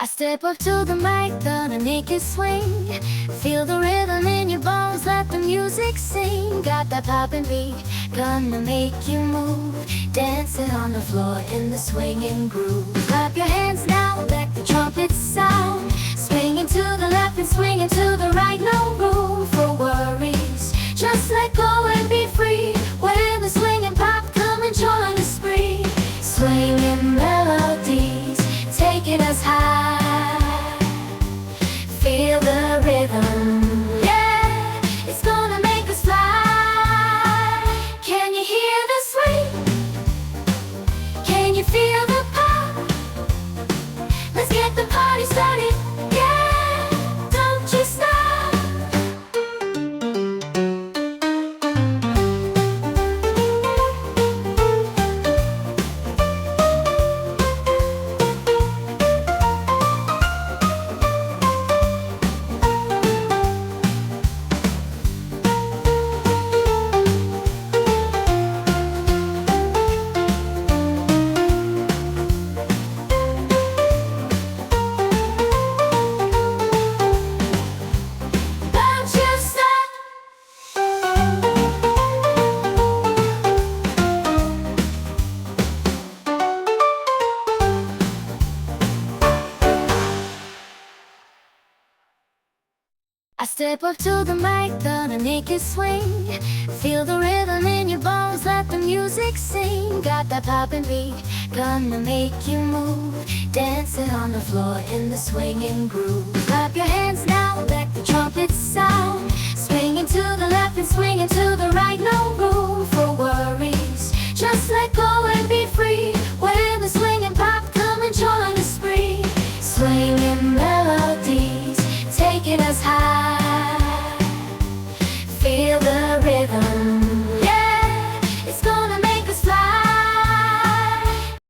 I step up to the mic, gonna make it swing. Feel the rhythm in your bones, let the music sing. Got that poppin' beat, gonna make you move. Dancing on the floor in the swinging groove. Clap your hands now, let the trumpets sound. Swinging to the left and swinging to the right, no room for worries. Just let go and be free. When the swinging pop, come and join the spree. Swinging melodies, taking us high. Feel the rhythm, yeah, it's gonna make us fly. Can you hear the swing? Can you feel the pop? Let's get the party started, yeah, don't you stop. I step up to the mic, gonna make it swing. Feel the rhythm in your bones, let the music sing. Got that poppin' beat, gonna make you move. Dancing on the floor in the swinging groove. Clap your hands now, let the trumpets sound. Swinging to the left and swinging to the right, no room for worries. Just let go and be free. When the swinging pop, come and join the spree. Swinging melodies, taking us high. Feel the rhythm.